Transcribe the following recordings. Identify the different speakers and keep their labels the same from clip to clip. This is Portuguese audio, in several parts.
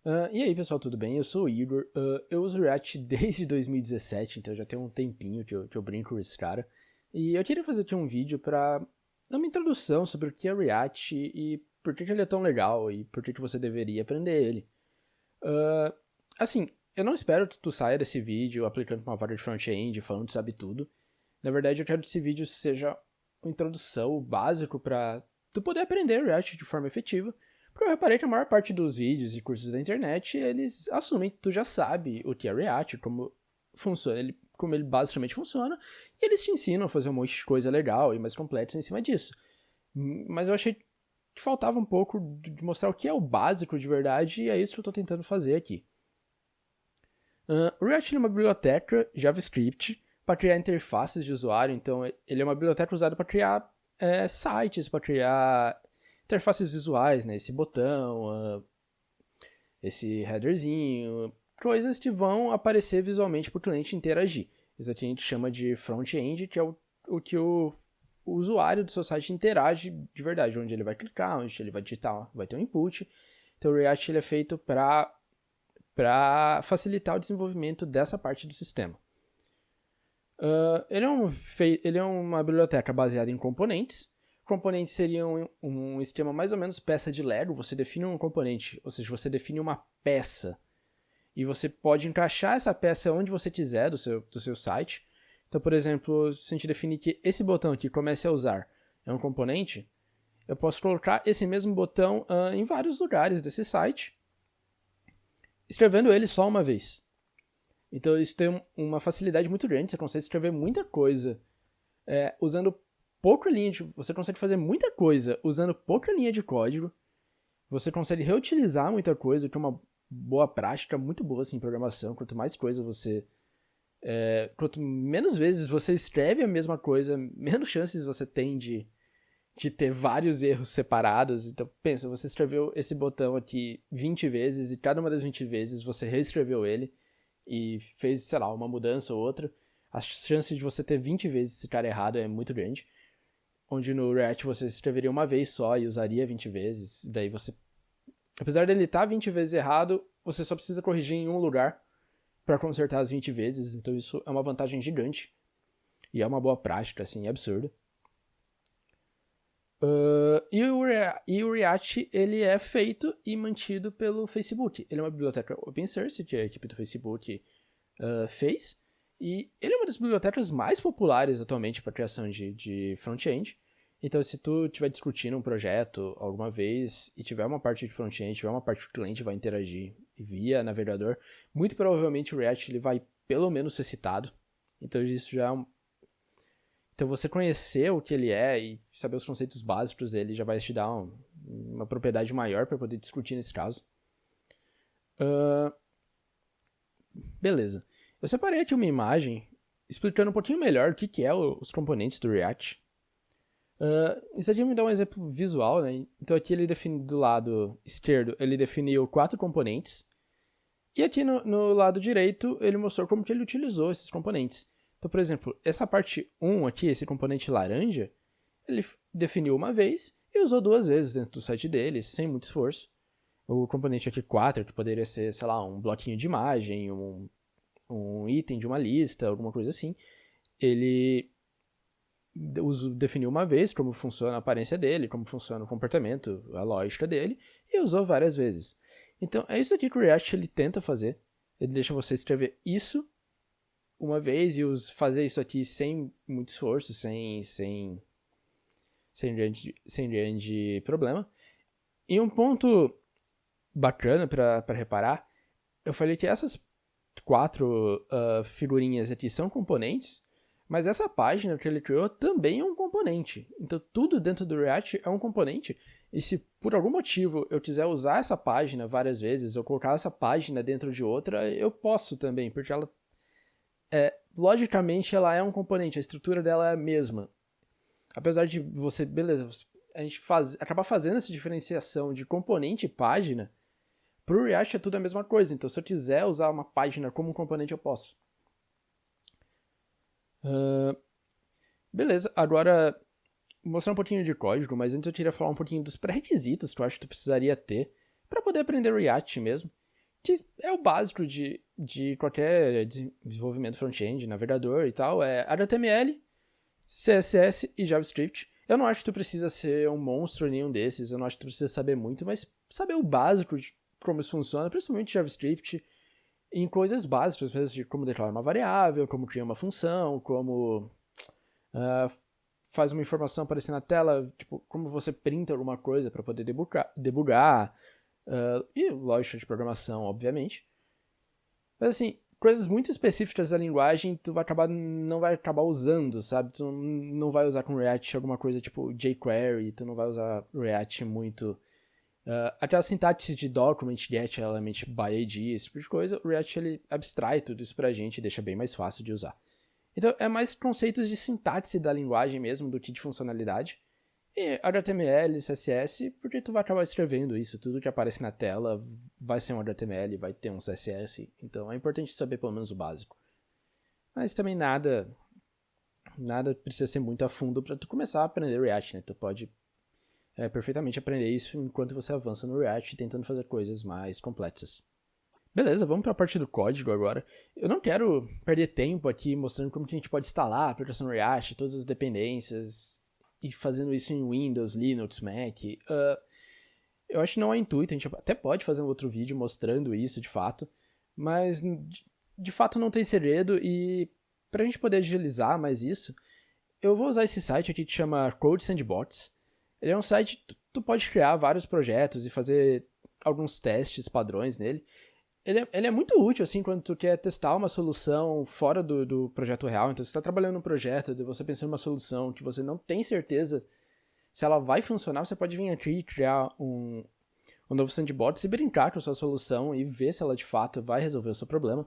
Speaker 1: E aí, pessoal, tudo bem? Eu sou o Igor. Eu uso React desde 2017, então já tem um tempinho que eu brinco com esse cara. E eu queria fazer aqui um vídeo para dar uma introdução sobre o que é React e por que ele é tão legal e por que você deveria aprender ele. Ah, assim, eu não espero que tu saia desse vídeo aplicando uma vaga de front-end, falando que sabe tudo. Na verdade, eu quero que esse vídeo seja uma introdução, o básico para tu poder aprender React de forma efetiva. Porque eu reparei que a maior parte dos vídeos e cursos da internet, eles assumem que tu já sabe o que é React, como funciona, como ele basicamente funciona, e eles te ensinam a fazer um monte de coisa legal e mais complexa em cima disso. Mas eu achei que faltava um pouco de mostrar o que é o básico de verdade, e é isso que eu estou tentando fazer aqui. O React é uma biblioteca JavaScript para criar interfaces de usuário, então ele é uma biblioteca usada para criar sites, para criar interfaces visuais, né? Esse botão, esse headerzinho, coisas que vão aparecer visualmente para o cliente interagir. Isso aqui a gente chama de front-end, que é o que o usuário do seu site interage de verdade, onde ele vai clicar, onde ele vai digitar, vai ter um input. Então o React ele é feito para facilitar o desenvolvimento dessa parte do sistema. Ele é uma biblioteca baseada em componentes. Componentes seriam um esquema mais ou menos peça de Lego. Você define um componente, ou seja, você define uma peça. E você pode encaixar essa peça onde você quiser do seu site. Então, por exemplo, se a gente definir que esse botão aqui, comece a usar, é um componente, eu posso colocar esse mesmo botão em vários lugares desse site, escrevendo ele só uma vez. Então isso tem uma facilidade muito grande, você consegue escrever muita coisa usando pouca linha de... Você consegue fazer muita coisa usando pouca linha de código, você consegue reutilizar muita coisa, que é uma boa prática, muito boa assim, em programação. Quanto mais coisa você... quanto menos vezes você escreve a mesma coisa, menos chances você tem de ter vários erros separados. Então pensa, você escreveu esse botão aqui 20 vezes e cada uma das 20 vezes você reescreveu ele e fez, sei lá, uma mudança ou outra, a chance de você ter 20 vezes esse cara errado é muito grande. Onde no React você escreveria uma vez só e usaria 20 vezes, daí você... Apesar dele estar 20 vezes errado, você só precisa corrigir em um lugar para consertar as 20 vezes, então isso é uma vantagem gigante. E é uma boa prática, assim, é absurdo. E o React, ele é feito e mantido pelo Facebook. Ele é uma biblioteca open source que a equipe do Facebook fez. E ele é uma das bibliotecas mais populares atualmente para criação de front-end. Então, se tu estiver discutindo um projeto alguma vez e tiver uma parte de front-end, tiver uma parte que o cliente vai interagir via navegador, muito provavelmente o React ele vai pelo menos ser citado. Então, isso já é Então, você conhecer o que ele é e saber os conceitos básicos dele já vai te dar uma propriedade maior para poder discutir nesse caso. Beleza. Eu separei aqui uma imagem explicando um pouquinho melhor o que é os componentes do React. Isso aqui me dá um exemplo visual, né? Então aqui ele define do lado esquerdo, ele definiu 4 componentes. E aqui no lado direito, ele mostrou como que ele utilizou esses componentes. Então, por exemplo, essa parte 1 aqui, esse componente laranja, ele definiu uma vez e usou 2 vezes dentro do site dele, sem muito esforço. O componente aqui 4, que poderia ser, sei lá, um bloquinho de imagem, um item de uma lista, alguma coisa assim, ele definiu uma vez como funciona a aparência dele, como funciona o comportamento, a lógica dele, e usou várias vezes. Então, é isso aqui que o React ele tenta fazer. Ele deixa você escrever isso uma vez e fazer isso aqui sem muito esforço, sem grande problema. E um ponto bacana para reparar, eu falei que essas 4 figurinhas aqui são componentes, mas essa página que ele criou também é um componente. Então tudo dentro do React é um componente. E se por algum motivo eu quiser usar essa página várias vezes, ou colocar essa página dentro de outra, eu posso também, porque ela logicamente ela é um componente, a estrutura dela é a mesma. Apesar de você, beleza, a gente acabar fazendo essa diferenciação de componente e página, para o React é tudo a mesma coisa. Então se eu quiser usar uma página como um componente, eu posso. Beleza, agora mostrar um pouquinho de código, mas antes eu queria falar um pouquinho dos pré-requisitos que eu acho que tu precisaria ter para poder aprender React mesmo. que é o básico de qualquer desenvolvimento front-end, navegador e tal, é HTML, CSS e JavaScript. Eu não acho que tu precisa ser um monstro em nenhum desses, eu não acho que tu precisa saber muito, mas saber o básico de como isso funciona, principalmente JavaScript, em coisas básicas, mesmo de como declarar uma variável, como criar uma função, como faz uma informação aparecer na tela, tipo, como você printa alguma coisa para poder debugar e lógica de programação, obviamente. Mas assim, coisas muito específicas da linguagem, tu não vai acabar usando, sabe? Tu não vai usar com React alguma coisa tipo jQuery, tu não vai usar React muito. Aquela sintaxe de document, get, element, by ID, esse tipo de coisa, o React ele abstrai tudo isso pra gente e deixa bem mais fácil de usar. Então, é mais conceitos de sintaxe da linguagem mesmo do que de funcionalidade. E HTML, CSS, porque tu vai acabar escrevendo isso, tudo que aparece na tela vai ser um HTML, vai ter um CSS, então é importante saber pelo menos o básico. Mas também nada precisa ser muito a fundo para tu começar a aprender React, né? Tu pode perfeitamente aprender isso enquanto você avança no React, tentando fazer coisas mais complexas. Beleza, vamos para a parte do código agora. Eu não quero perder tempo aqui mostrando como que a gente pode instalar a aplicação React, todas as dependências, e fazendo isso em Windows, Linux, Mac. Eu acho que não é intuito, a gente até pode fazer um outro vídeo mostrando isso de fato, mas de fato não tem segredo, e para a gente poder agilizar mais isso, eu vou usar esse site aqui que chama Code Sandbox. Ele é um site que tu pode criar vários projetos e fazer alguns testes padrões nele. Ele é muito útil, assim, quando tu quer testar uma solução fora do projeto real. Então, você está trabalhando num projeto, você pensou em uma solução que você não tem certeza se ela vai funcionar, você pode vir aqui e criar um novo sandbox e brincar com a sua solução e ver se ela, de fato, vai resolver o seu problema.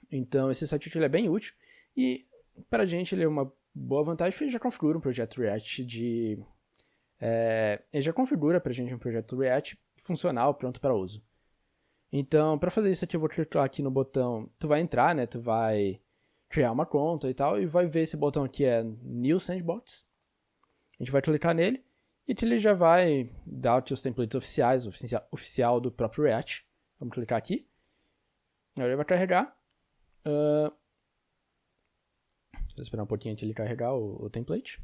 Speaker 1: Então, esse site aqui ele é bem útil. E, para a gente, ele é uma boa vantagem, porque ele já configura um projeto React ele já configura para a gente um projeto React funcional, pronto para uso. Então, para fazer isso aqui, eu vou clicar aqui no botão, tu vai entrar, né, tu vai criar uma conta e tal, e vai ver esse botão aqui é New Sandbox. A gente vai clicar nele, e aqui ele já vai dar aqui os templates oficiais, oficial do próprio React. Vamos clicar aqui. Agora ele vai carregar. Vou esperar um pouquinho antes ele carregar o template.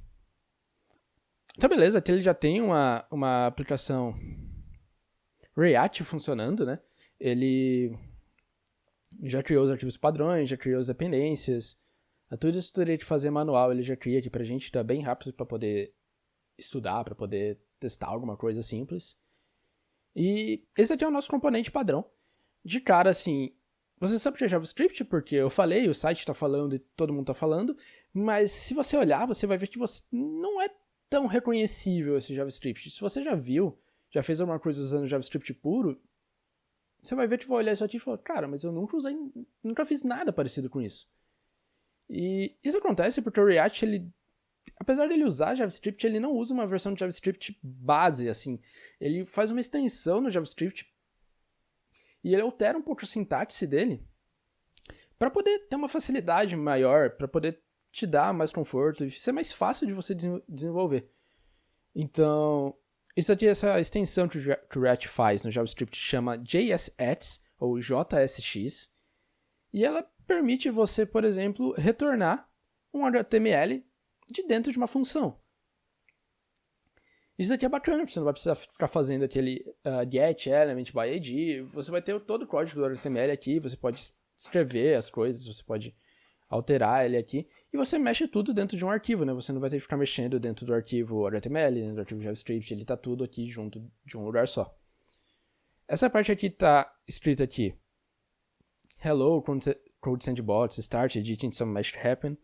Speaker 1: Então, beleza, aqui ele já tem uma aplicação React funcionando, né? Ele já criou os arquivos padrões, já criou as dependências. Tudo isso teria que fazer manual, ele já cria aqui pra gente, tá bem rápido para poder estudar, para poder testar alguma coisa simples. E esse aqui é o nosso componente padrão. De cara, assim, você sabe que é JavaScript, porque eu falei, o site tá falando e todo mundo tá falando, mas se você olhar, você vai ver que não é tão reconhecível esse JavaScript. Se você já viu, já fez alguma coisa usando JavaScript puro, você vai ver que vai olhar isso aqui e falar, cara, mas eu nunca fiz nada parecido com isso. E isso acontece porque o React, apesar dele usar JavaScript, ele não usa uma versão de JavaScript base, assim. Ele faz uma extensão no JavaScript e ele altera um pouco a sintaxe dele para poder ter uma facilidade maior, para poder te dar mais conforto e ser mais fácil de você desenvolver. Então, isso aqui, essa extensão que o React faz no JavaScript chama JSX, ou JSX, e ela permite você, por exemplo, retornar um HTML de dentro de uma função. Isso aqui é bacana, você não vai precisar ficar fazendo aquele get, element, by ID, você vai ter todo o código do HTML aqui, você pode escrever as coisas, você pode alterar ele aqui, e você mexe tudo dentro de um arquivo, né? Você não vai ter que ficar mexendo dentro do arquivo HTML, dentro do arquivo JavaScript, ele tá tudo aqui junto de um lugar só. Essa parte aqui tá escrita aqui, Hello, Code Sandbox, Start Editing Some Magic Happen.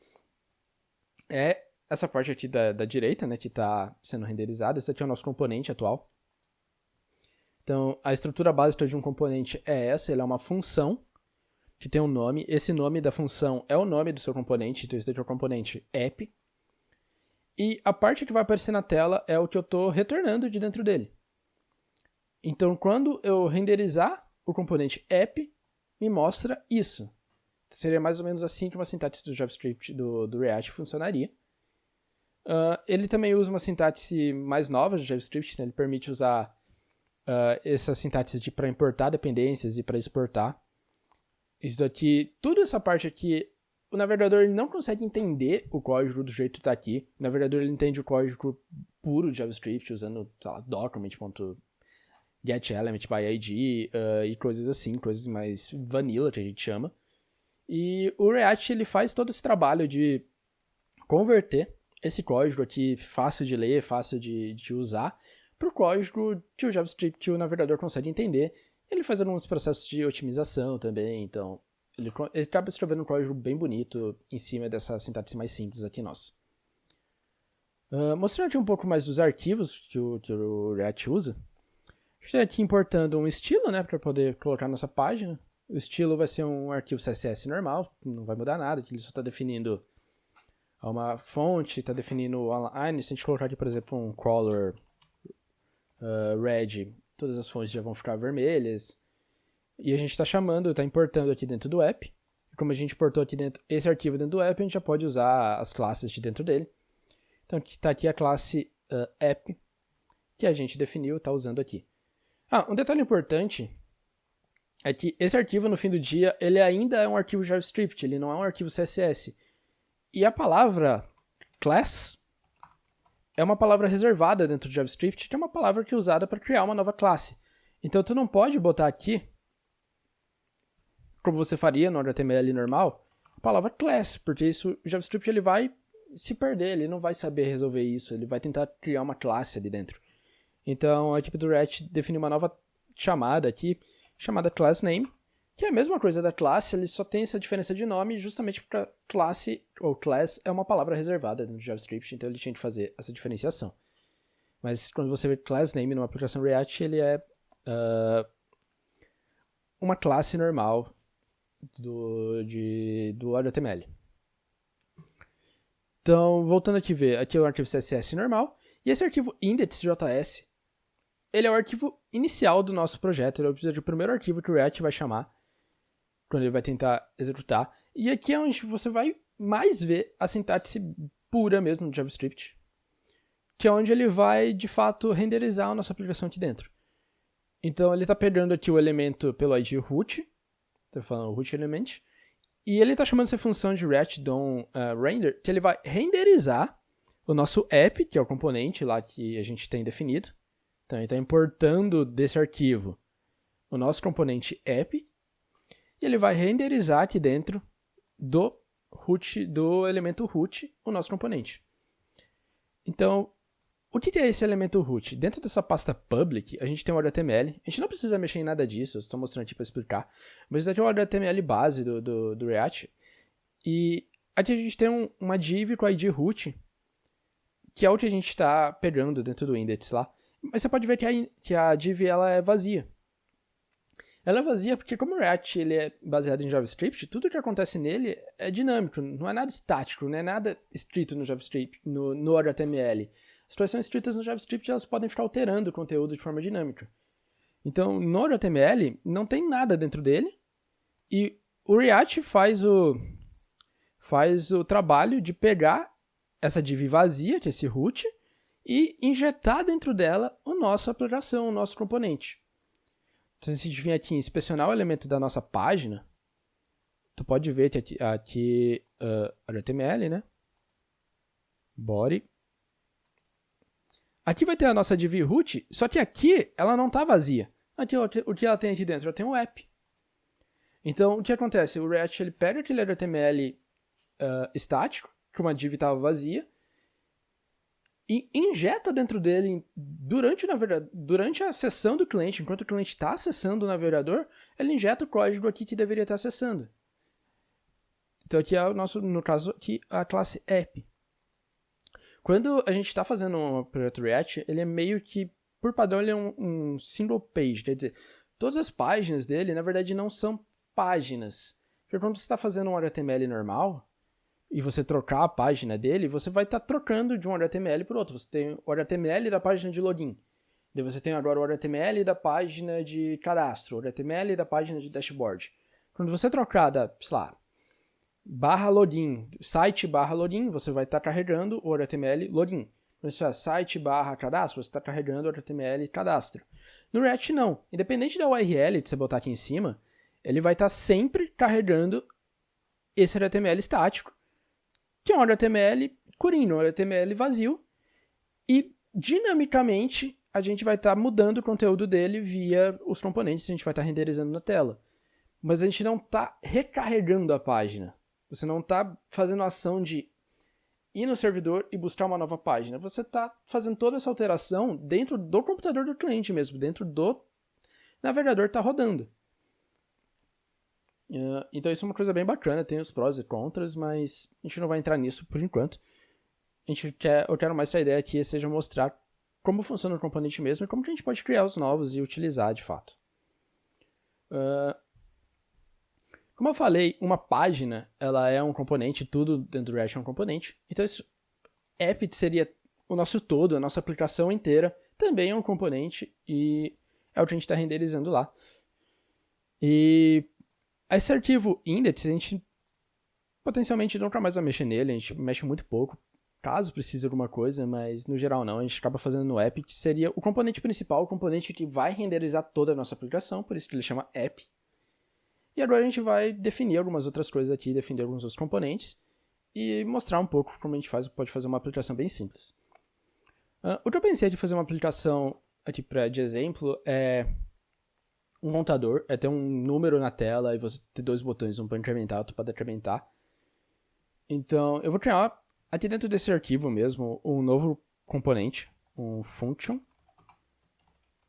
Speaker 1: É essa parte aqui da direita, né, que tá sendo renderizada. Esse aqui é o nosso componente atual. Então, a estrutura básica de um componente é essa, ele é uma função que tem um nome. Esse nome da função é o nome do seu componente, então esse daqui é o componente app. E a parte que vai aparecer na tela é o que eu estou retornando de dentro dele. Então, quando eu renderizar o componente app, me mostra isso. Seria mais ou menos assim que uma sintaxe do JavaScript do React funcionaria. Ele também usa uma sintaxe mais nova do JavaScript, né? Ele permite usar essa sintaxe para importar dependências e para exportar. Isso daqui, toda essa parte aqui, o navegador ele não consegue entender o código do jeito que está aqui. O navegador ele entende o código puro de JavaScript usando, sei lá, document.getElementById e coisas assim, coisas mais vanilla que a gente chama. E o React ele faz todo esse trabalho de converter esse código aqui fácil de ler, fácil de usar, para o código que o JavaScript o navegador consegue entender. Ele faz alguns processos de otimização também, então ele acaba escrevendo um código bem bonito em cima dessa sintaxe mais simples aqui nossa. Mostrando aqui um pouco mais dos arquivos que o React usa. A gente está aqui importando um estilo, né, para poder colocar nessa página. O estilo vai ser um arquivo CSS normal, não vai mudar nada, ele só está definindo uma fonte, está definindo o align. Se a gente colocar aqui, por exemplo, um color red, todas as fontes já vão ficar vermelhas. E a gente está chamando, está importando aqui dentro do app. E como a gente importou aqui dentro esse arquivo dentro do app, a gente já pode usar as classes de dentro dele. Então está aqui a classe app, que a gente definiu, está usando aqui. Um detalhe importante é que esse arquivo, no fim do dia, ele ainda é um arquivo JavaScript, ele não é um arquivo CSS. E a palavra class é uma palavra reservada dentro do JavaScript, que é uma palavra que é usada para criar uma nova classe. Então, tu não pode botar aqui, como você faria no HTML normal, a palavra class, porque isso, o JavaScript ele vai se perder, ele não vai saber resolver isso, ele vai tentar criar uma classe ali dentro. Então, a equipe do React definiu uma nova chamada aqui, chamada className, que é a mesma coisa da classe, ele só tem essa diferença de nome justamente porque classe ou class é uma palavra reservada dentro do JavaScript, então ele tinha que fazer essa diferenciação. Mas quando você vê className numa aplicação React, ele é uma classe normal do HTML. Então, voltando aqui ver, aqui é o arquivo CSS normal, e esse arquivo index.js, ele é o arquivo inicial do nosso projeto, ele é o primeiro arquivo que o React vai chamar quando ele vai tentar executar. E aqui é onde você vai mais ver a sintaxe pura mesmo do JavaScript, que é onde ele vai, de fato, renderizar a nossa aplicação aqui dentro. Então, ele está pegando aqui o elemento pelo ID root, estou falando root element, e ele está chamando essa função de React.DOM_render, que ele vai renderizar o nosso app, que é o componente lá que a gente tem definido. Então, ele está importando desse arquivo o nosso componente app, e ele vai renderizar aqui dentro do elemento root o nosso componente. Então, o que é esse elemento root? Dentro dessa pasta public, a gente tem o HTML. A gente não precisa mexer em nada disso, eu estou mostrando aqui para explicar. Mas isso aqui é o HTML base do React. E aqui a gente tem uma div com a id root, que é o que a gente está pegando dentro do index lá. Mas você pode ver que a div ela é vazia. Ela é vazia porque como o React ele é baseado em JavaScript, tudo que acontece nele é dinâmico, não é nada estático, não é nada escrito no JavaScript, no HTML. As situações escritas no JavaScript elas podem ficar alterando o conteúdo de forma dinâmica. Então, no HTML não tem nada dentro dele e o React faz o trabalho de pegar essa div vazia, que é esse root, e injetar dentro dela a nossa aplicação, o nosso componente. Se a gente vir aqui em inspecionar o elemento da nossa página, tu pode ver que aqui HTML, né? Body. Aqui vai ter a nossa div root, só que aqui ela não está vazia. Aqui, o que ela tem aqui dentro? Ela tem um app. Então, o que acontece? O React ele pega aquele HTML estático, que uma div estava vazia, e injeta dentro dele, durante a sessão do cliente, enquanto o cliente está acessando o navegador, ele injeta o código aqui que deveria estar acessando. Então aqui é no caso aqui, a classe app. Quando a gente está fazendo um projeto React, ele é meio que, por padrão, ele é um single page, quer dizer, todas as páginas dele, na verdade, não são páginas. Porque quando você está fazendo um HTML normal, e você trocar a página dele, você vai estar trocando de um HTML para o outro. Você tem o HTML da página de login. Daí você tem agora o HTML da página de cadastro, o HTML da página de dashboard. Quando você trocar da, sei lá, /login, site/login, você vai estar carregando o HTML login. Quando você faz site/cadastro, você está carregando o HTML cadastro. No React não. Independente da URL que você botar aqui em cima, ele vai estar sempre carregando esse HTML estático, que é um HTML clean, um HTML vazio, e dinamicamente a gente vai estar mudando o conteúdo dele via os componentes que a gente vai estar renderizando na tela. Mas a gente não está recarregando a página. Você não está fazendo a ação de ir no servidor e buscar uma nova página. Você está fazendo toda essa alteração dentro do computador do cliente mesmo, dentro do navegador que está rodando. Então isso é uma coisa bem bacana, tem os prós e contras, mas a gente não vai entrar nisso por enquanto. Eu quero mais essa ideia aqui seja mostrar como funciona o componente mesmo e como que a gente pode criar os novos e utilizar de fato. Como eu falei, uma página ela é um componente, tudo dentro do React é um componente. Então esse app seria o nosso todo, a nossa aplicação inteira, também é um componente e é o que a gente está renderizando lá. E esse arquivo index, a gente potencialmente nunca mais vai mexer nele, a gente mexe muito pouco, caso precise de alguma coisa, mas no geral não, a gente acaba fazendo no app, que seria o componente principal, o componente que vai renderizar toda a nossa aplicação, por isso que ele chama app. E agora a gente vai definir algumas outras coisas aqui, definir alguns outros componentes, e mostrar um pouco como a gente pode fazer uma aplicação bem simples. O que eu pensei de fazer uma aplicação aqui de exemplo é um contador, é ter um número na tela e você ter dois botões, um para incrementar e outro para decrementar. Então, eu vou criar aqui dentro desse arquivo mesmo um novo componente, um function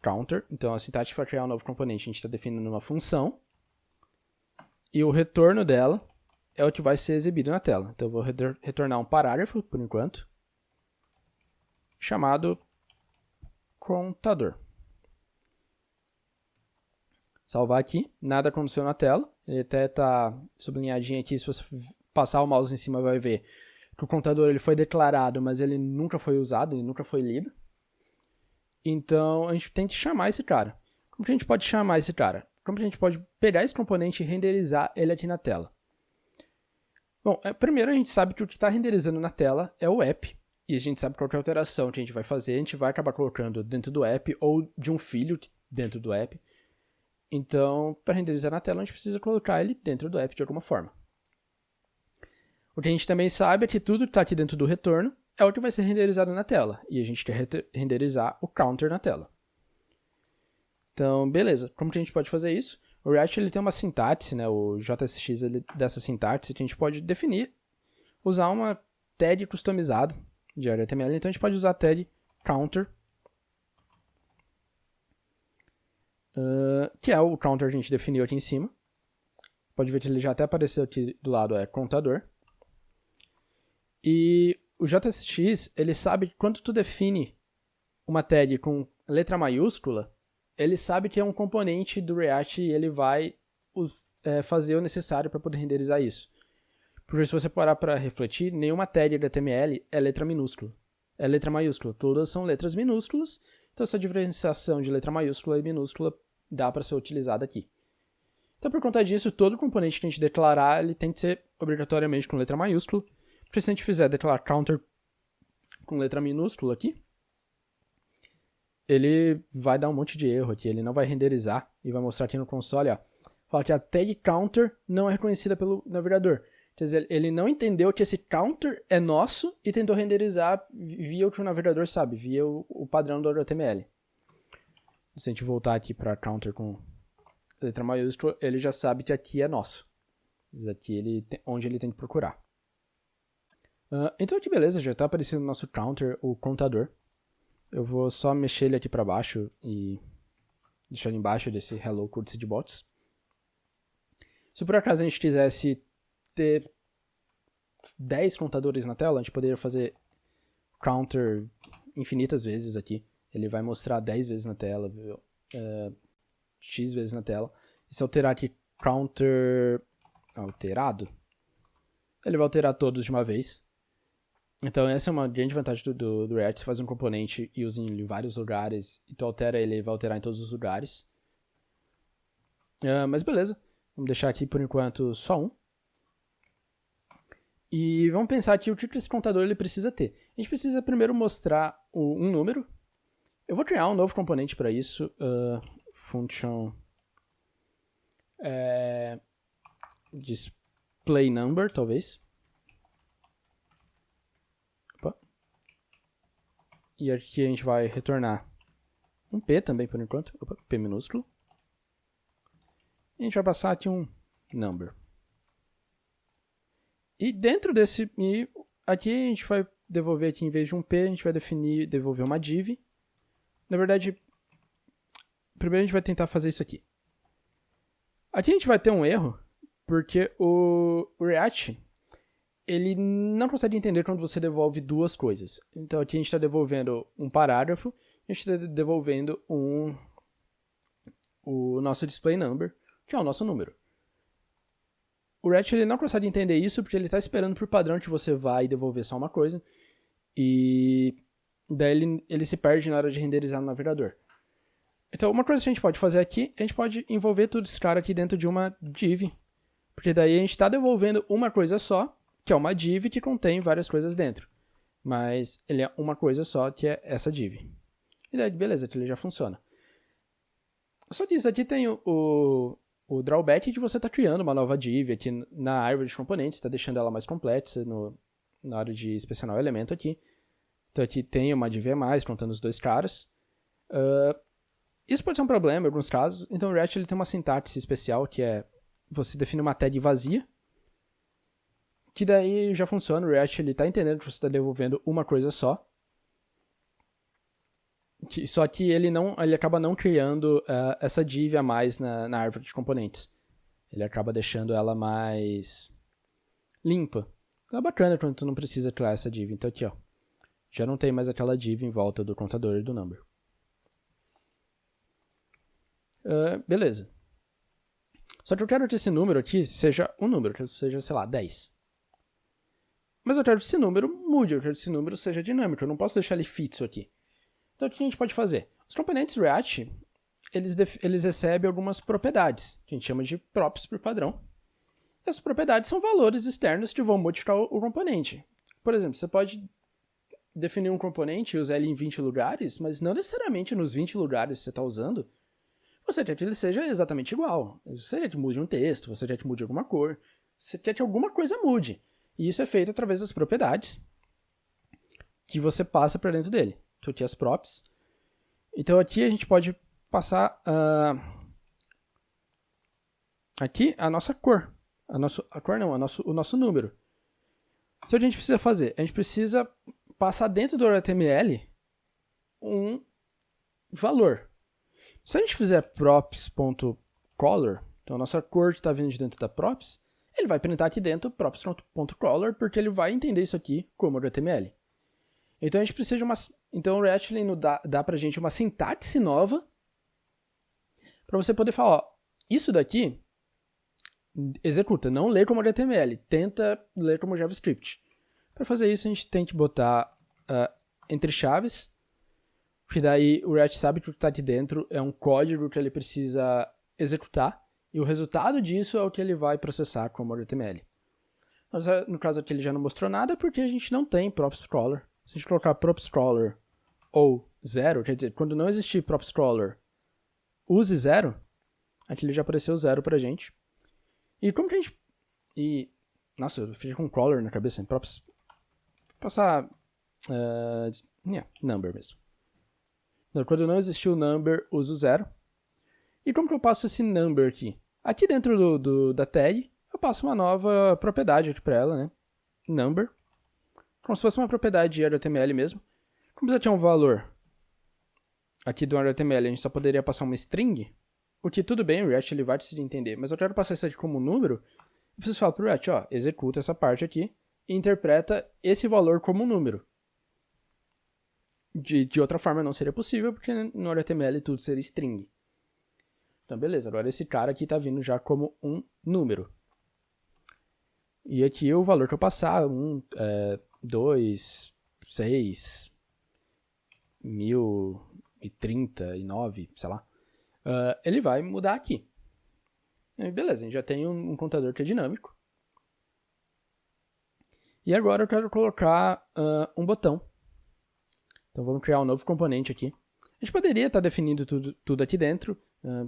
Speaker 1: counter. Então, a sintaxe para criar um novo componente, a gente está definindo uma função e o retorno dela é o que vai ser exibido na tela. Então, eu vou retornar um parágrafo, por enquanto, chamado contador. Salvar aqui, nada aconteceu na tela, ele até está sublinhadinho aqui, se você passar o mouse em cima vai ver que o contador ele foi declarado, mas ele nunca foi usado, ele nunca foi lido. Então a gente tem que chamar esse cara. Como que a gente pode chamar esse cara? Como que a gente pode pegar esse componente e renderizar ele aqui na tela? Bom, primeiro a gente sabe que o que está renderizando na tela é o app, e a gente sabe qual que é a alteração que a gente vai fazer, a gente vai acabar colocando dentro do app ou de um filho dentro do app. Então, para renderizar na tela, a gente precisa colocar ele dentro do app de alguma forma. O que a gente também sabe é que tudo que está aqui dentro do retorno é o que vai ser renderizado na tela. E a gente quer renderizar o counter na tela. Então, beleza. Como que a gente pode fazer isso? O React ele tem uma sintaxe, né? O JSX dessa sintaxe que a gente pode definir, usar uma tag customizada de HTML. Então, a gente pode usar a tag counter, que é o counter que a gente definiu aqui em cima. Pode ver que ele já até apareceu aqui do lado, é contador. E o JSX, ele sabe que quando tu define uma tag com letra maiúscula, ele sabe que é um componente do React e ele vai fazer o necessário para poder renderizar isso. Porque se você parar para refletir, nenhuma tag HTML é letra minúscula. É letra maiúscula. Todas são letras minúsculas. Então essa diferenciação de letra maiúscula e minúscula dá para ser utilizada aqui. Então por conta disso, todo componente que a gente declarar, ele tem que ser obrigatoriamente com letra maiúscula. Porque se a gente fizer declarar counter com letra minúscula aqui, ele vai dar um monte de erro aqui, ele não vai renderizar e vai mostrar aqui no console, ó, fala que a tag counter não é reconhecida pelo navegador. Quer dizer, ele não entendeu que esse counter é nosso e tentou renderizar via o que o navegador sabe, via o padrão do HTML. Se a gente voltar aqui para counter com letra maiúscula, ele já sabe que aqui é nosso. Aqui onde ele tem que procurar. Então aqui beleza, já está aparecendo no nosso counter, o contador. Eu vou só mexer ele aqui para baixo e deixar ele embaixo desse hello code de bots. Se por acaso a gente quisesse ter 10 contadores na tela, a gente poderia fazer counter infinitas vezes aqui. Ele vai mostrar 10 vezes na tela, x vezes na tela. E se alterar aqui counter alterado, ele vai alterar todos de uma vez. Então essa é uma grande vantagem do React. Você faz um componente e usa em vários lugares, e tu altera ele vai alterar em todos os lugares. Mas beleza, vamos deixar aqui por enquanto só um. E vamos pensar aqui o que esse contador ele precisa ter. A gente precisa primeiro mostrar um número, Eu vou criar um novo componente para isso, function display number, talvez. Opa. E aqui a gente vai retornar um P também por enquanto, opa, P minúsculo. E a gente vai passar aqui um number. E dentro desse, aqui a gente vai devolver aqui, em vez de um P, a gente vai devolver uma div. Na verdade, primeiro a gente vai tentar fazer isso aqui. Aqui a gente vai ter um erro, porque o React, ele não consegue entender quando você devolve duas coisas. Então aqui a gente está devolvendo um parágrafo, a gente está devolvendo o nosso display number, que é o nosso número. O React ele não consegue entender isso porque ele está esperando por padrão que você vai devolver só uma coisa, e daí ele se perde na hora de renderizar no navegador. Então uma coisa que a gente pode fazer aqui, a gente pode envolver tudo esse cara aqui dentro de uma div, porque daí a gente está devolvendo uma coisa só, que é uma div que contém várias coisas dentro. Mas ele é uma coisa só, que é essa div. E daí, beleza, ele já funciona. Só que isso aqui tem o drawback de você estar criando uma nova div aqui na árvore de componentes, está deixando ela mais complexa na hora de inspecionar o elemento aqui. Então aqui tem uma div a mais, contando os dois caras. Isso pode ser um problema em alguns casos, então o React ele tem uma sintaxe especial, que é você define uma tag vazia, que daí já funciona, o React está entendendo que você está devolvendo uma coisa só, só que ele acaba não criando essa div a mais na árvore de componentes. Ele acaba deixando ela mais limpa. Então é bacana quando tu não precisa criar essa div. Então aqui, ó, já não tem mais aquela div em volta do contador e do number. Beleza. Só que eu quero que esse número aqui seja um número, que seja, sei lá, 10. Mas eu quero que esse número mude, eu quero que esse número seja dinâmico, eu não posso deixar ele fixo aqui. Então o que a gente pode fazer? Os componentes React, eles recebem algumas propriedades, que a gente chama de props por padrão. E essas propriedades são valores externos que vão modificar o componente. Por exemplo, você pode definir um componente e usar ele em 20 lugares, mas não necessariamente nos 20 lugares que você está usando, você quer que ele seja exatamente igual. Você quer que mude um texto, você quer que mude alguma cor, você quer que alguma coisa mude. E isso é feito através das propriedades que você passa para dentro dele. Então aqui as props. Então aqui a gente pode passar aqui a nossa cor. O nosso número. Então a gente precisa fazer? A gente precisa passar dentro do HTML um valor. Se a gente fizer props.color, então a nossa cor que está vindo de dentro da props, ele vai printar aqui dentro props.color, porque ele vai entender isso aqui como HTML. Então a gente precisa de uma... Então o React dá pra gente uma sintaxe nova para você poder falar, ó, isso daqui executa, não lê como HTML, tenta ler como JavaScript. Para fazer isso a gente tem que botar entre chaves, porque daí o React sabe que o que está aqui dentro é um código que ele precisa executar, e o resultado disso é o que ele vai processar como HTML. Mas no caso aqui ele já não mostrou nada, porque a gente não tem props.color. Se a gente colocar props.color ou 0, quer dizer, quando não existir props.color, use 0, aqui ele já apareceu 0 pra gente. E como que a gente... nossa, eu fiquei com color na cabeça, props... Vou passar... number mesmo. Quando não existir o number, uso 0. E como que eu passo esse number aqui? Aqui dentro da tag, eu passo uma nova propriedade aqui para ela, né? Number. Como se fosse uma propriedade de HTML mesmo. Como já tinha um valor aqui do HTML, a gente só poderia passar uma string. O que tudo bem, o React ele vai decidir entender. Mas eu quero passar isso aqui como número. Eu preciso falar para o React, ó, executa essa parte aqui e interpreta esse valor como número. De outra forma não seria possível, porque no HTML tudo seria string. Então beleza, agora esse cara aqui está vindo já como um número. E aqui o valor que eu passar, 2, 6, 1039, sei lá, ele vai mudar aqui. E beleza, a gente já tem um contador que é dinâmico. E agora eu quero colocar um botão. Então vamos criar um novo componente aqui. A gente poderia estar definindo tudo aqui dentro,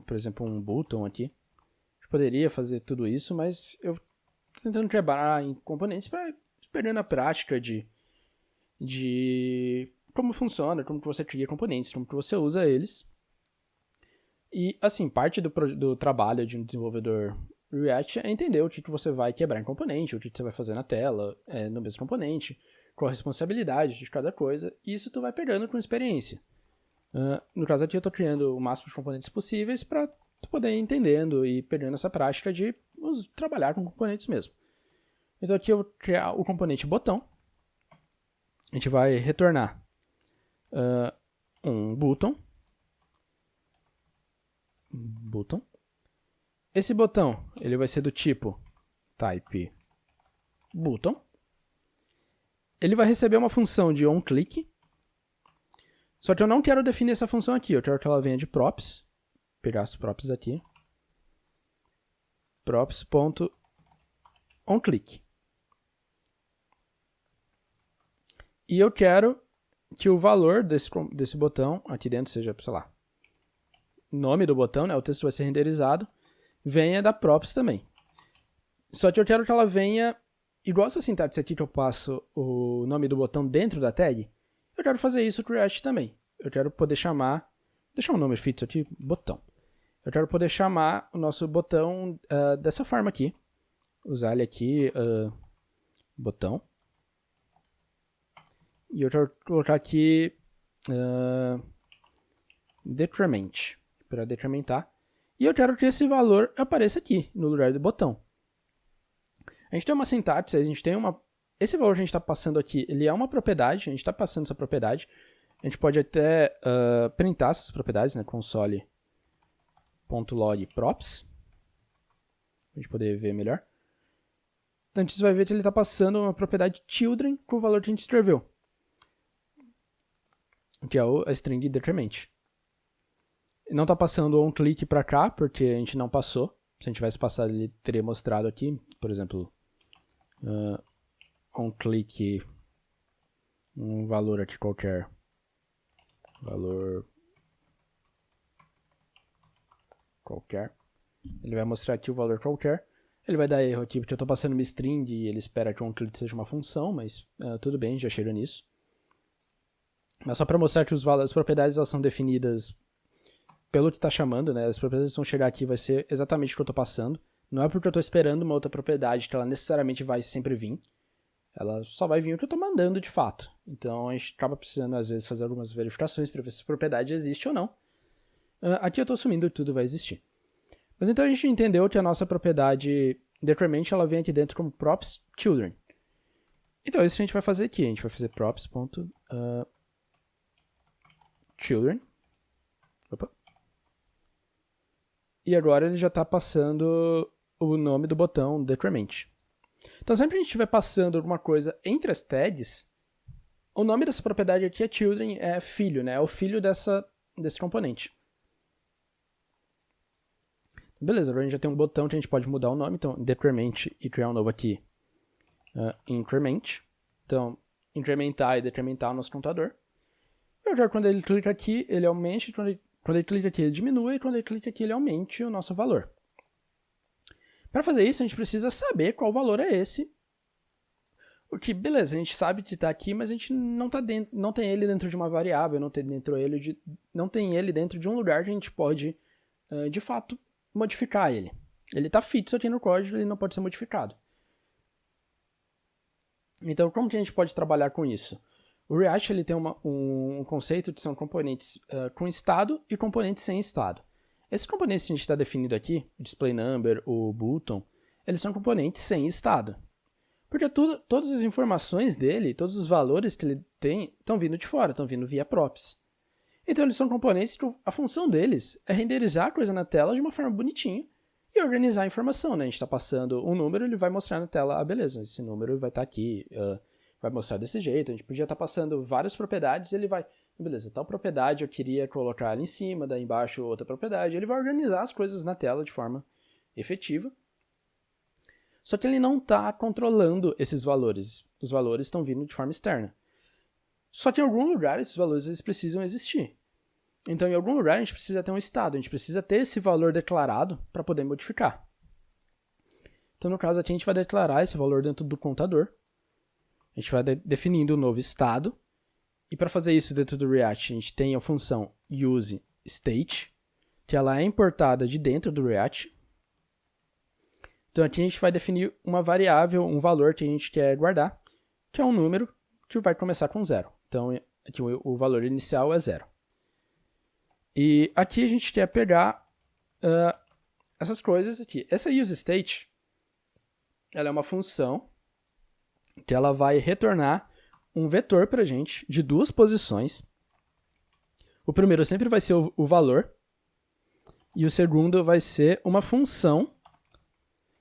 Speaker 1: por exemplo, um button aqui. A gente poderia fazer tudo isso, mas eu estou tentando trabalhar em componentes para pegando a prática de como funciona, como que você cria componentes, como que você usa eles. E, assim, parte do trabalho de um desenvolvedor React é entender o que você vai quebrar em componente, o que você vai fazer na tela, no mesmo componente, qual a responsabilidade de cada coisa, e isso tu vai pegando com experiência. No caso aqui eu estou criando o máximo de componentes possíveis para tu poder ir entendendo e pegando essa prática de trabalhar com componentes mesmo. Então aqui eu vou criar o componente botão. A gente vai retornar um button. Esse botão ele vai ser do tipo type button. Ele vai receber uma função de onClick. Só que eu não quero definir essa função aqui. Eu quero que ela venha de props. Vou pegar as props aqui. props.onClick. E eu quero que o valor desse botão aqui dentro seja, sei lá, nome do botão, né? O texto vai ser renderizado, venha da props também. Só que eu quero que ela venha, igual essa sintaxe aqui que eu passo o nome do botão dentro da tag, eu quero fazer isso com o React também. Eu quero poder chamar, deixar um nome fixo aqui, botão. Eu quero poder chamar o nosso botão dessa forma aqui. Usar ele aqui, botão. E eu quero colocar aqui decrement, para decrementar. E eu quero que esse valor apareça aqui, no lugar do botão. A gente tem uma sintaxe, a gente tem esse valor que a gente está passando aqui, ele é uma propriedade, a gente está passando essa propriedade. A gente pode até printar essas propriedades, né, console.log props, para a gente poder ver melhor. Então a gente vai ver que ele está passando uma propriedade children com o valor que a gente escreveu, que é a string decrement. Não está passando onClick para cá, porque a gente não passou. Se a gente tivesse passado, ele teria mostrado aqui, por exemplo, onClick, um valor aqui qualquer. Valor qualquer. Ele vai mostrar aqui o valor qualquer. Ele vai dar erro aqui, porque eu estou passando uma string e ele espera que o onClick seja uma função, mas tudo bem, já chega nisso. Mas só para mostrar que as propriedades elas são definidas pelo que está chamando, né? As propriedades vão chegar aqui vai ser exatamente o que eu estou passando. Não é porque eu estou esperando uma outra propriedade que ela necessariamente vai sempre vir. Ela só vai vir o que eu estou mandando de fato. Então a gente acaba precisando às vezes fazer algumas verificações para ver se a propriedade existe ou não. Aqui eu estou assumindo que tudo vai existir. Mas então a gente entendeu que a nossa propriedade decrement ela vem aqui dentro como props children. Então isso a gente vai fazer aqui. A gente vai fazer props.children. Opa. E agora ele já está passando o nome do botão decrement. Então sempre que a gente estiver passando alguma coisa entre as tags, o nome dessa propriedade aqui é children, é filho, né? É o filho desse componente. Beleza, agora a gente já tem um botão que a gente pode mudar o nome, então decrement e criar um novo aqui, increment. Então, incrementar e decrementar o nosso contador. E agora quando ele clica aqui, ele aumente, quando ele clica aqui ele diminui, e quando ele clica aqui ele aumente o nosso valor. Para fazer isso a gente precisa saber qual valor é esse. Porque, beleza, a gente sabe que está aqui, mas a gente não tem ele dentro de uma variável, não tem ele dentro de um lugar que a gente pode, de fato, modificar ele. Ele está fixo aqui no código, ele não pode ser modificado. Então, como que a gente pode trabalhar com isso? O React ele tem um conceito que são componentes com estado e componentes sem estado. Esses componentes que a gente está definindo aqui, o displayNumber, o button, eles são componentes sem estado. Porque todas as informações dele, todos os valores que ele tem, estão vindo de fora, estão vindo via props. Então eles são componentes que a função deles é renderizar a coisa na tela de uma forma bonitinha e organizar a informação, né? A gente está passando um número, ele vai mostrar na tela, beleza, esse número vai estar aqui, vai mostrar desse jeito. A gente podia estar passando várias propriedades, ele vai, beleza, tal propriedade eu queria colocar ali em cima, daí embaixo outra propriedade. Ele vai organizar as coisas na tela de forma efetiva. Só que ele não está controlando esses valores. Os valores estão vindo de forma externa. Só que em algum lugar esses valores eles precisam existir. Então, em algum lugar, a gente precisa ter um estado, a gente precisa ter esse valor declarado para poder modificar. Então, no caso aqui, a gente vai declarar esse valor dentro do contador. A gente vai definindo um novo estado. E para fazer isso dentro do React, a gente tem a função useState, que ela é importada de dentro do React. Então, aqui a gente vai definir uma variável, um valor que a gente quer guardar, que é um número que vai começar com 0. Então, aqui o valor inicial é 0. E aqui a gente quer pegar essas coisas aqui. Essa useState, ela é uma função que ela vai retornar um vetor para a gente de 2 posições. O primeiro sempre vai ser o valor, e o segundo vai ser uma função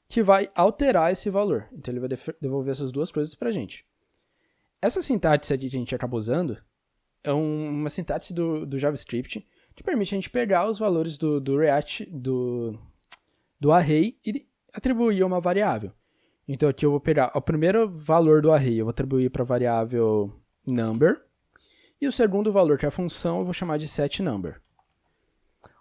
Speaker 1: que vai alterar esse valor. Então, ele vai devolver essas 2 coisas para a gente. Essa sintaxe aqui que a gente acaba usando é uma sintaxe do JavaScript que permite a gente pegar os valores do React, do array, e atribuir a uma variável. Então, aqui eu vou pegar o primeiro valor do array, eu vou atribuir para a variável number, e o segundo valor, que é a função, eu vou chamar de setNumber.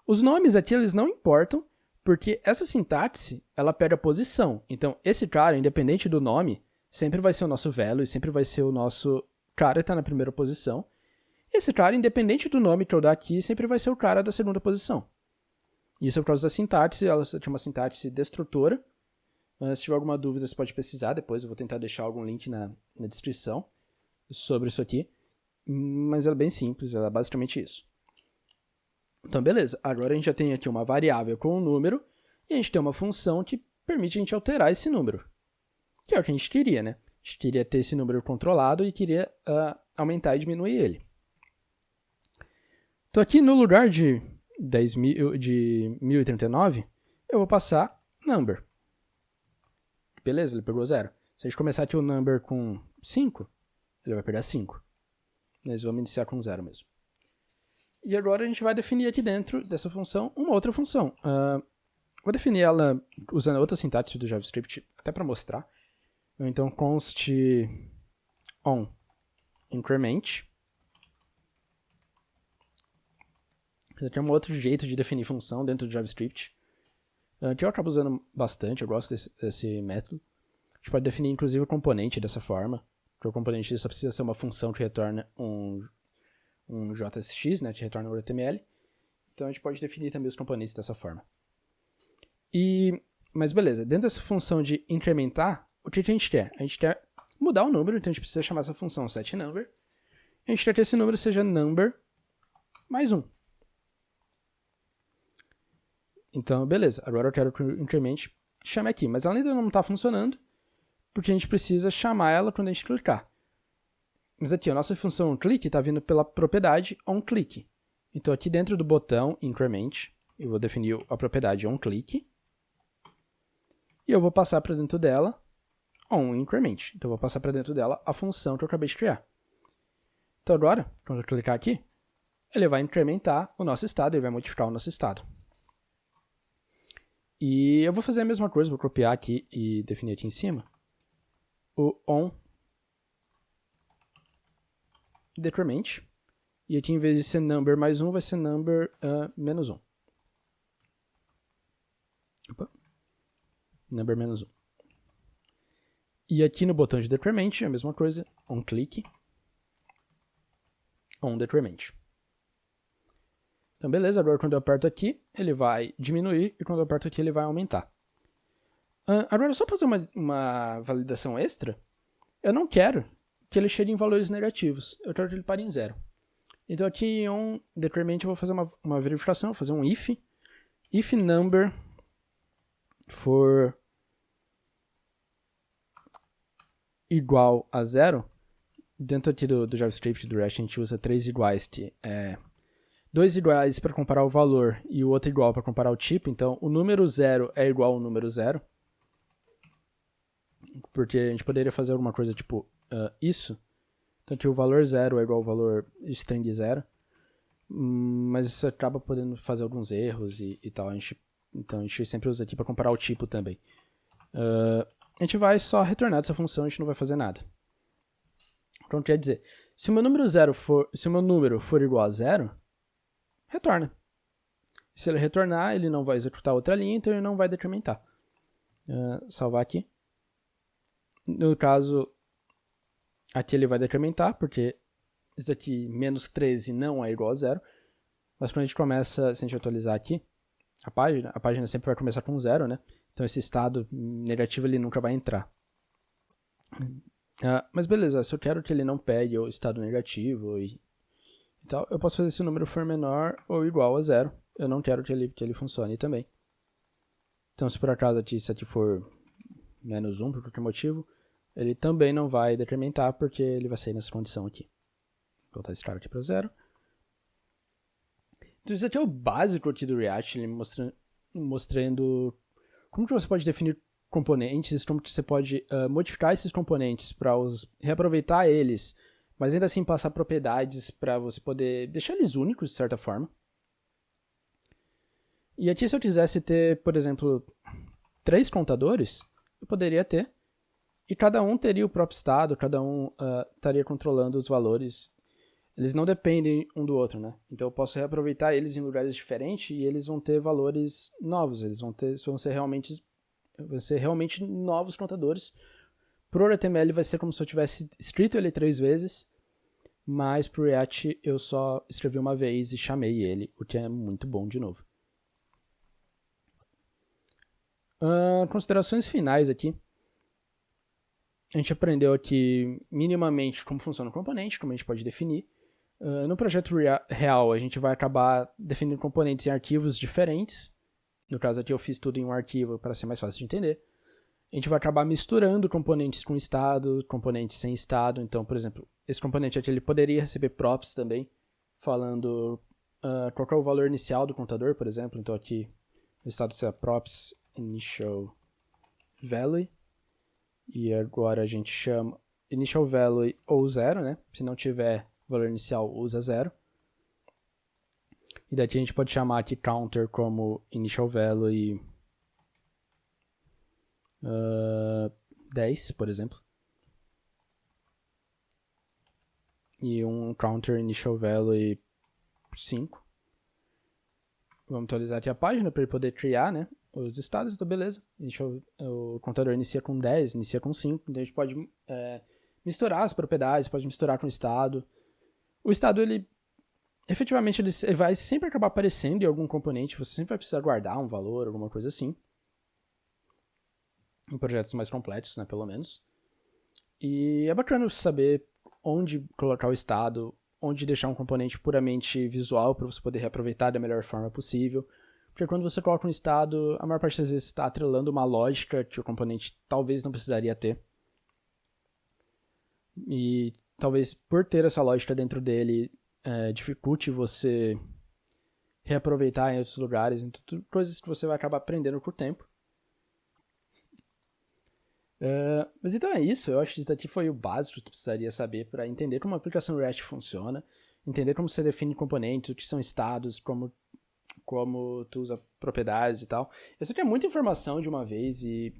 Speaker 1: Os nomes aqui, eles não importam, porque essa sintaxe, ela pega a posição. Então, esse cara, independente do nome, sempre vai ser o nosso value, sempre vai ser o nosso cara que está na primeira posição. Esse cara, independente do nome que eu dar aqui, sempre vai ser o cara da segunda posição. Isso é por causa da sintaxe, ela tem uma sintaxe destrutora. Se tiver alguma dúvida, você pode pesquisar depois, eu vou tentar deixar algum link na descrição sobre isso aqui. Mas ela é bem simples, ela é basicamente isso. Então, beleza. Agora a gente já tem aqui uma variável com um número, e a gente tem uma função que permite a gente alterar esse número. Que é o que a gente queria, né? A gente queria ter esse número controlado e queria aumentar e diminuir ele. Então, aqui no lugar de 1039, eu vou passar number. Beleza, ele pegou 0. Se a gente começar aqui o number com 5, ele vai pegar 5. Nós vamos iniciar com 0 mesmo. E agora a gente vai definir aqui dentro dessa função uma outra função. Vou definir ela usando outra sintaxe do JavaScript, até para mostrar. Então, const on increment. Esse aqui é um outro jeito de definir função dentro do JavaScript, que eu acabo usando bastante, eu gosto desse método. A gente pode definir, inclusive, o componente dessa forma, porque o componente só precisa ser uma função que retorna um JSX, né, que retorna um HTML. Então, a gente pode definir também os componentes dessa forma. Mas beleza, dentro dessa função de incrementar, o que a gente quer? A gente quer mudar o número, então a gente precisa chamar essa função setNumber. A gente quer que esse número seja number mais 1. Então, beleza, agora eu quero que o increment chame aqui, mas ela ainda não está funcionando, porque a gente precisa chamar ela quando a gente clicar. Mas aqui, a nossa função click está vindo pela propriedade onClick. Então, aqui dentro do botão increment, eu vou definir a propriedade onClick, e eu vou passar para dentro dela onIncrement. Então, eu vou passar para dentro dela a função que eu acabei de criar. Então, agora, quando eu clicar aqui, ele vai incrementar o nosso estado, ele vai modificar o nosso estado. E eu vou fazer a mesma coisa, vou copiar aqui e definir aqui em cima o onDecrement. E aqui, em vez de ser number mais 1, vai ser number menos 1. Opa. Number menos 1. E aqui no botão de decrement, a mesma coisa, onClick, onDecrement. Então, beleza, agora quando eu aperto aqui, ele vai diminuir, e quando eu aperto aqui, ele vai aumentar. Agora, só para fazer uma validação extra, eu não quero que ele chegue em valores negativos, eu quero que ele pare em 0. Então, aqui em onDecrement, eu vou fazer uma verificação, vou fazer um if number for igual a 0, dentro aqui do JavaScript, do React, a gente usa 3 iguais, que é 2 iguais para comparar o valor e o outro igual para comparar o tipo. Então, o número 0 é igual ao número 0. Porque a gente poderia fazer alguma coisa tipo isso. Então, aqui o valor 0 é igual ao valor string 0. Mas isso acaba podendo fazer alguns erros e tal. Então, a gente sempre usa aqui para comparar o tipo também. A gente vai só retornar dessa função, a gente não vai fazer nada. Então, quer dizer, se o meu número for igual a 0, retorna. Se ele retornar, ele não vai executar outra linha, então ele não vai decrementar. Salvar aqui. No caso, aqui ele vai decrementar, porque isso daqui, menos 13, não é igual a 0. Mas quando a gente começa, se a gente atualizar aqui, a página sempre vai começar com 0, né? Então esse estado negativo ele nunca vai entrar. Mas beleza, se eu quero que ele não pegue o estado negativo e tal, eu posso fazer se o número for menor ou igual a 0. Eu não quero que ele funcione também. Então se por acaso isso aqui for menos 1 por qualquer motivo, ele também não vai decrementar porque ele vai sair nessa condição aqui. Vou voltar esse cara aqui para 0. Então isso aqui é o básico aqui do React, ele mostrando como que você pode definir componentes, como que você pode modificar esses componentes para reaproveitar eles, mas ainda assim passar propriedades para você poder deixar eles únicos de certa forma. E aqui se eu quisesse ter, por exemplo, 3 contadores, eu poderia ter, e cada um teria o próprio estado, cada um estaria controlando os valores. Eles não dependem um do outro, né? Então eu posso reaproveitar eles em lugares diferentes e eles vão ter valores novos, eles vão ser realmente novos contadores. Pro HTML vai ser como se eu tivesse escrito ele 3 vezes, mas pro React eu só escrevi uma vez e chamei ele, o que é muito bom de novo. Considerações finais aqui. A gente aprendeu aqui minimamente como funciona o componente, como a gente pode definir. No projeto real, a gente vai acabar definindo componentes em arquivos diferentes. No caso aqui eu fiz tudo em um arquivo para ser mais fácil de entender. A gente vai acabar misturando componentes com estado, componentes sem estado. Então, por exemplo, esse componente aqui ele poderia receber props também, falando qual é o valor inicial do contador, por exemplo. Então aqui o estado será props initial value. E agora a gente chama initial value ou 0, né? Se não tiver valor inicial, usa 0. E daqui a gente pode chamar aqui counter como initial value 10, por exemplo. E um counter initial value 5. Vamos atualizar aqui a página para ele poder criar, né, os estados, então beleza. O contador inicia com 10, inicia com 5, então a gente pode misturar as propriedades, pode misturar com o estado. O estado, efetivamente, ele vai sempre acabar aparecendo em algum componente, você sempre vai precisar guardar um valor, alguma coisa assim. Em projetos mais complexos, né, pelo menos. E é bacana saber onde colocar o estado, onde deixar um componente puramente visual para você poder reaproveitar da melhor forma possível. Porque quando você coloca um estado, a maior parte das vezes está atrelando uma lógica que o componente talvez não precisaria ter. E talvez por ter essa lógica dentro dele, dificulte você reaproveitar em outros lugares, então, coisas que você vai acabar aprendendo com o tempo. Mas então é isso, eu acho que isso aqui foi o básico que tu precisaria saber para entender como a aplicação React funciona, entender como você define componentes, o que são estados, como tu usa propriedades e tal. Eu sei que é muita informação de uma vez e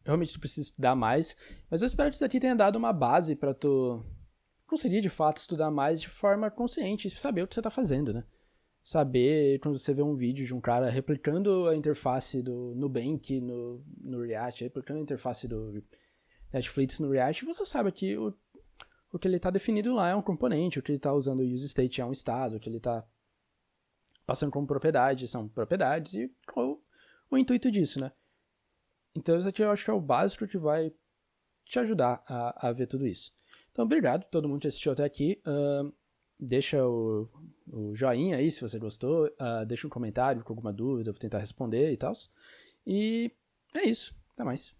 Speaker 1: realmente tu precisa estudar mais, mas eu espero que isso aqui tenha dado uma base para tu conseguir de fato estudar mais de forma consciente, saber o que você está fazendo, né? Saber quando você vê um vídeo de um cara replicando a interface do Nubank no React, replicando a interface do Netflix no React, você sabe que o que ele está definido lá é um componente, o que ele está usando o use state é um estado, o que ele está passando como propriedade são propriedades e qual o intuito disso, né? Então isso aqui eu acho que é o básico que vai te ajudar a ver tudo isso. Então obrigado a todo mundo que assistiu até aqui. Deixa o joinha aí se você gostou, deixa um comentário com alguma dúvida, eu vou tentar responder e tal. E é isso, até mais.